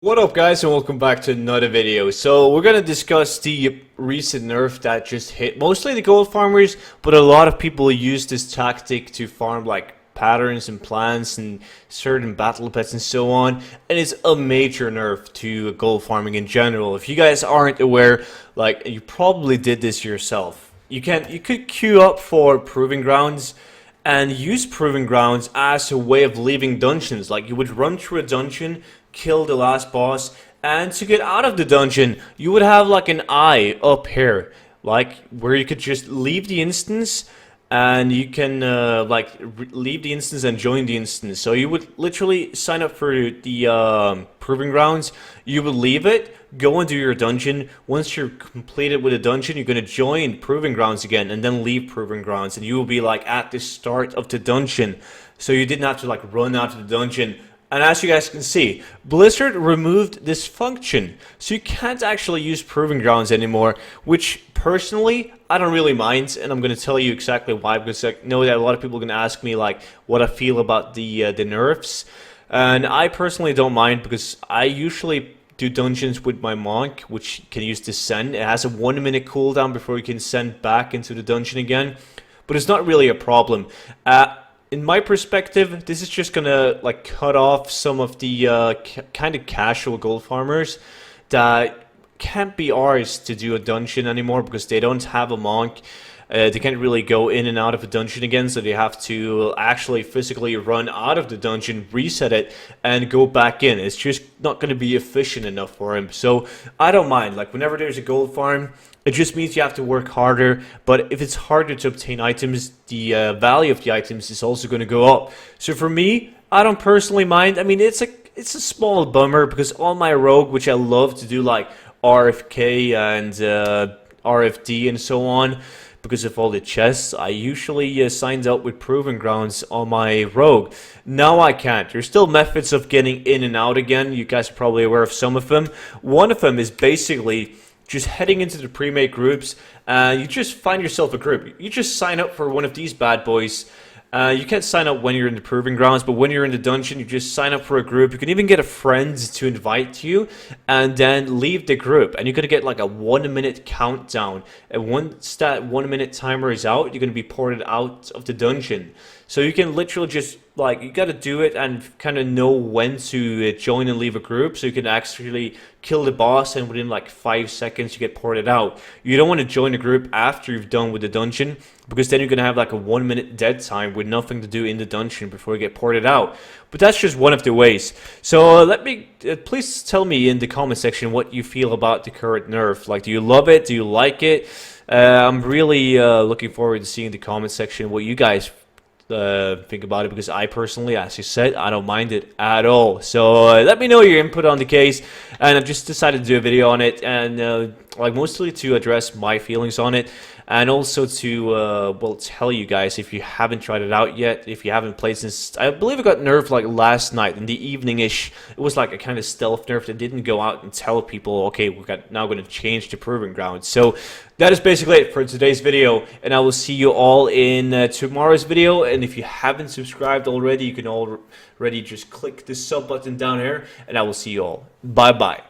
What up guys, and welcome back to another video. So we're gonna discuss the recent nerf that just hit mostly the gold farmers, but a lot of people use this tactic to farm like patterns and plants and certain battle pets and so on, and it's a major nerf to gold farming in general. If you guys aren't aware, like, you probably did this yourself. You could queue up for proving grounds and use proving grounds as a way of leaving dungeons. Like, you would run through a dungeon, kill the last boss, and to get out of the dungeon you would have like an eye up here, like where you could just leave the instance, and you can leave the instance and join the instance. So you would literally sign up for the proving grounds, you would leave it, go and do your dungeon. Once you're completed with a dungeon, you're going to join proving grounds again and then leave proving grounds, and you will be like at the start of the dungeon, so you didn't have to like run out of the dungeon. And as you guys can see, Blizzard removed this function, so you can't actually use proving grounds anymore, which personally I don't really mind, and I'm going to tell you exactly why, because I know that a lot of people are going to ask me like what I feel about the nerfs, and I personally don't mind because I usually do dungeons with my monk, which can use Descend. It has a 1-minute cooldown before you can send back into the dungeon again, but it's not really a problem. In my perspective, this is just gonna like cut off some of the kind of casual gold farmers that can't be ours to do a dungeon anymore because they don't have a monk. They can't really go in and out of a dungeon again, so they have to actually physically run out of the dungeon, reset it, and go back in. It's just not going to be efficient enough for him. So I don't mind. Like, whenever there's a gold farm, it just means you have to work harder, but if it's harder to obtain items, the value of the items is also going to go up. So for me, I don't personally mind. I mean, it's a small bummer because on my rogue, which I love to do like RFK and RFD and so on, because of all the chests, I usually signed up with proving grounds on my rogue. Now I can't. There's still methods of getting in and out again. You guys are probably aware of some of them. One of them is basically just heading into the pre-made groups. You just find yourself a group. You just sign up for one of these bad boys. You can't sign up when you're in the proving grounds, but when you're in the dungeon, you just sign up for a group. You can even get a friend to invite you, and then leave the group. And you're going to get like a 1-minute countdown. And once that 1-minute timer is out, you're going to be ported out of the dungeon. So you can literally just, like, you got to do it and kind of know when to join and leave a group, so you can actually kill the boss, and within like 5 seconds you get ported out. You don't want to join a group after you've done with the dungeon, because then you're going to have like a 1-minute dead time with nothing to do in the dungeon before you get ported out. But that's just one of the ways. So let me, please tell me in the comment section what you feel about the current nerf. Like, do you love it? Do you like it? I'm really looking forward to seeing the comment section what you guys think about it, because I personally, as you said, I don't mind it at all. So let me know your input on the case, and I've just decided to do a video on it, and like mostly to address my feelings on it, and also to well, tell you guys, if you haven't tried it out yet, if you haven't played since, I believe it got nerfed like last night in the evening-ish. It was like a kind of stealth nerf that didn't go out and tell people, okay, we're now going to change the proving ground. So that is basically it for today's video, and I will see you all in tomorrow's video. And if you haven't subscribed already, you can already just click the sub button down here, and I will see you all. Bye bye.